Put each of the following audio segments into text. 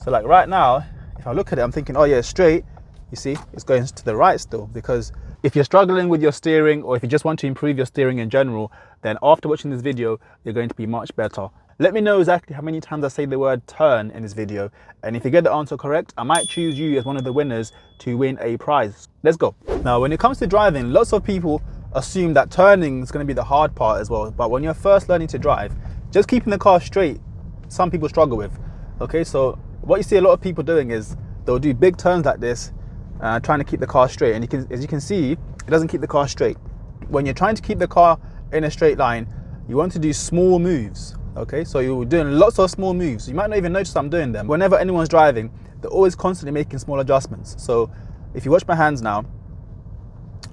So like right now, if I look at it, I'm thinking, oh yeah, it's straight. You see, it's going to the right still, because if you're struggling with your steering, or if you just want to improve your steering in general, then after watching this video, you're going to be much better. Let me know exactly how many times I say the word turn in this video. And if you get the answer correct, I might choose you as one of the winners to win a prize. Let's go. Now, when it comes to driving, lots of people assume that turning is going to be the hard part as well. But when you're first learning to drive, just keeping the car straight, some people struggle with. Okay, so what you see a lot of people doing is they'll do big turns like this, trying to keep the car straight. And as you can see, it doesn't keep the car straight. When you're trying to keep the car in a straight line, you want to do small moves. Okay, so you're doing lots of small moves. You might not even notice I'm doing them. Whenever anyone's driving, they're always constantly making small adjustments. So if you watch my hands now,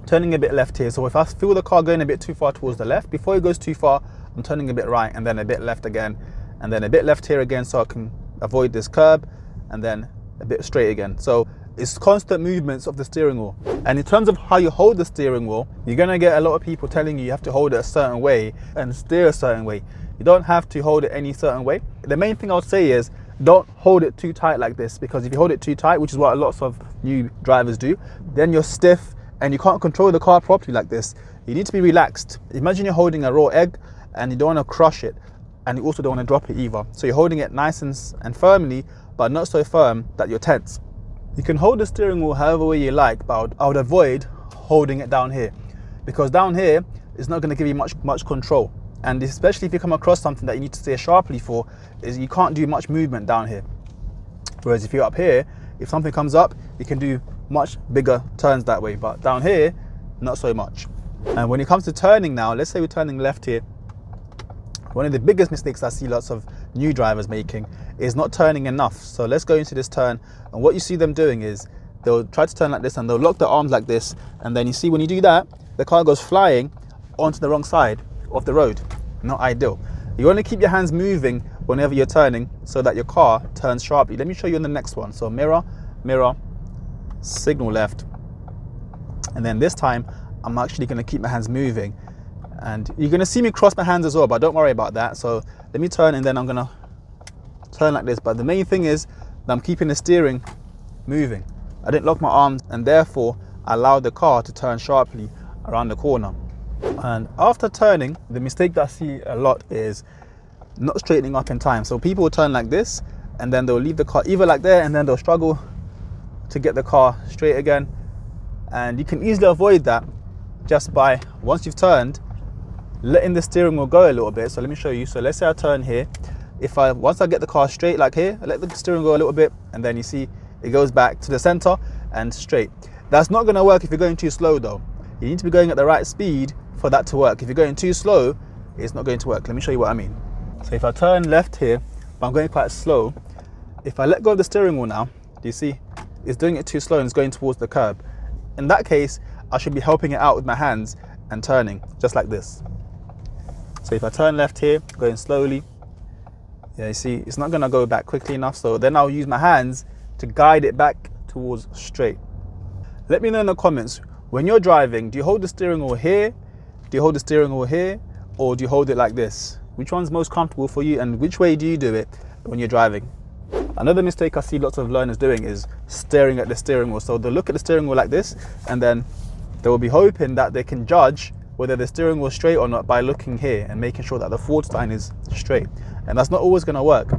turning a bit left here. So if I feel the car going a bit too far towards the left, before it goes too far, I'm turning a bit right, and then a bit left again, and then a bit left here again, so I can avoid this curb, and then a bit straight again. So it's constant movements of the steering wheel. And in terms of how you hold the steering wheel, you're gonna get a lot of people telling you have to hold it a certain way and steer a certain way. You don't have to hold it any certain way. The main thing I would say is don't hold it too tight like this, because if you hold it too tight, which is what lots of new drivers do, then you're stiff and you can't control the car properly like this. You need to be relaxed. Imagine you're holding a raw egg and you don't want to crush it, and you also don't want to drop it either. So you're holding it nice and firmly, but not so firm that you're tense. You can hold the steering wheel however way you like, but I would avoid holding it down here, because down here is not going to give you much control. And especially if you come across something that you need to steer sharply for, is you can't do much movement down here. Whereas if you're up here, if something comes up, you can do much bigger turns that way, but down here, not so much. And when it comes to turning now, let's say we're turning left here. One of the biggest mistakes I see lots of new drivers making is not turning enough. So let's go into this turn, and what you see them doing is they'll try to turn like this and they'll lock their arms like this, and then you see when you do that, the car goes flying onto the wrong side of the road. Not ideal. You want to keep your hands moving whenever you're turning so that your car turns sharply. Let me show you in the next one. So mirror, mirror, signal left, and then this time I'm actually going to keep my hands moving, and you're going to see me cross my hands as well, but don't worry about that. So let me turn, and then I'm going to turn like this, but the main thing is that I'm keeping the steering moving. I didn't lock my arms, and therefore I allowed the car to turn sharply around the corner. And after turning, the mistake that I see a lot is not straightening up in time. So people will turn like this, and then they'll leave the car either like there, and then they'll struggle to get the car straight again. And you can easily avoid that just by, once you've turned, letting the steering wheel go a little bit. So let me show you. So let's say I turn here. Once I get the car straight like here, I let the steering go a little bit, and then you see it goes back to the center and straight. That's not going to work if you're going too slow though. You need to be going at the right speed for that to work. If you're going too slow, it's not going to work. Let me show you what I mean. So if I turn left here, but I'm going quite slow, if I let go of the steering wheel now, do you see it's doing it too slow and it's going towards the curb? In that case, I should be helping it out with my hands and turning just like this. So if I turn left here, going slowly, yeah, you see it's not going to go back quickly enough, so then I'll use my hands to guide it back towards straight. Let me know in the comments, when you're driving, do you hold the steering wheel here, do you hold the steering wheel here, or do you hold it like this? Which one's most comfortable for you, and which way do you do it when you're driving? Another mistake I see lots of learners doing is staring at the steering wheel. So they'll look at the steering wheel like this, and then they will be hoping that they can judge whether the steering wheel is straight or not by looking here and making sure that the forward line is straight. And that's not always going to work.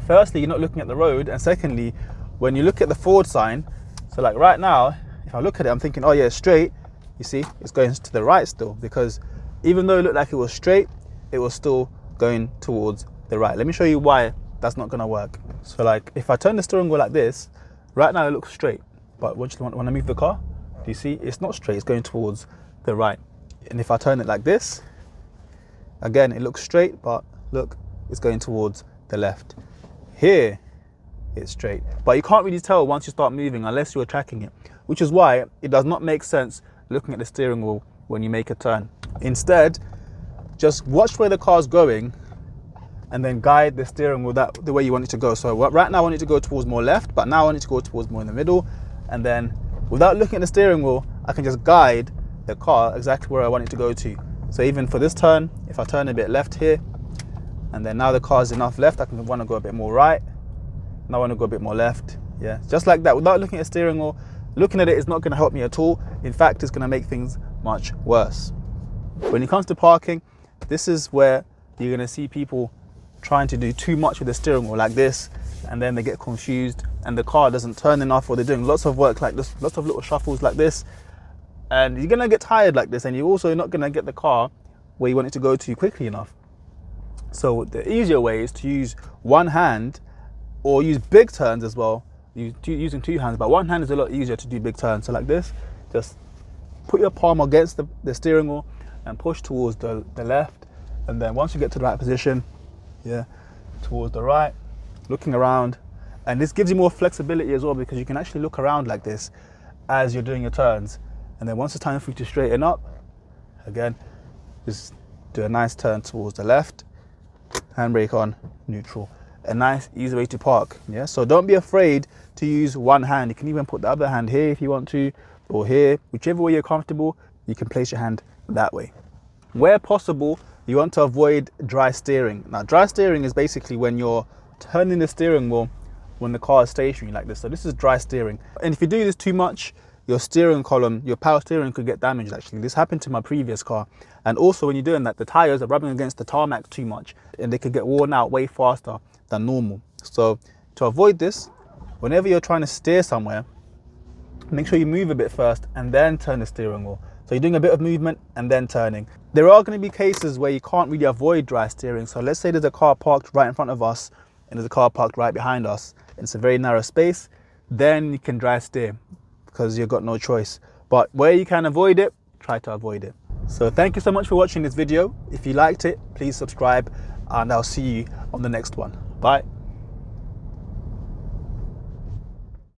Firstly, you're not looking at the road, and secondly, when you look at the forward sign, so like right now, if I look at it, I'm thinking, oh yeah, it's straight. You see, it's going to the right still, because even though it looked like it was straight, it was still going towards the right. Let me show you why that's not going to work. So like if I turn the steering wheel like this, right now it looks straight, but when I move the car, do you see it's not straight, it's going towards the right. And if I turn it like this, again it looks straight, but look, it's going towards the left. Here it's straight, but you can't really tell once you start moving unless you're tracking it, which is why it does not make sense looking at the steering wheel when you make a turn. Instead, just watch where the car's going and then guide the steering wheel the way you want it to go. So right now I want it to go towards more left, but now I want it to go towards more in the middle. And then without looking at the steering wheel, I can just guide the car exactly where I want it to go to. So even for this turn, if I turn a bit left here, and then now the car's enough left, I can want to go a bit more right. Now I want to go a bit more left. Yeah, just like that, without looking at the steering wheel. Looking at it is not going to help me at all. In fact, it's going to make things much worse. When it comes to parking, this is where you're going to see people trying to do too much with the steering wheel like this, and then they get confused and the car doesn't turn enough, or they're doing lots of work like this, lots of little shuffles like this, and you're going to get tired like this, and you're also not going to get the car where you want it to go to quickly enough. So the easier way is to use one hand, or use big turns as well, using two hands, but one hand is a lot easier to do big turns. So like this, just put your palm against the steering wheel and push towards the left, and then once you get to the right position, yeah, towards the right, looking around. And this gives you more flexibility as well, because you can actually look around like this as you're doing your turns. And then once it's time for you to straighten up, again, just do a nice turn towards the left, handbrake on, neutral. A nice, easy way to park. Yeah, so don't be afraid to use one hand. You can even put the other hand here if you want to, or here, whichever way you're comfortable, you can place your hand that way. Where possible, you want to avoid dry steering. Now, dry steering is basically when you're turning the steering wheel when the car is stationary like this. So this is dry steering. And if you do this too much, your steering column, your power steering could get damaged actually. This happened to my previous car. And also when you're doing that, the tires are rubbing against the tarmac too much, and they could get worn out way faster than normal. So to avoid this, whenever you're trying to steer somewhere, make sure you move a bit first and then turn the steering wheel. So you're doing a bit of movement and then turning. There are going to be cases where you can't really avoid dry steering. So let's say there's a car parked right in front of us and there's a car parked right behind us. It's a very narrow space. Then you can dry steer because you've got no choice. But where you can avoid it, try to avoid it. So thank you so much for watching this video. If you liked it, please subscribe, and I'll see you on the next one. Bye.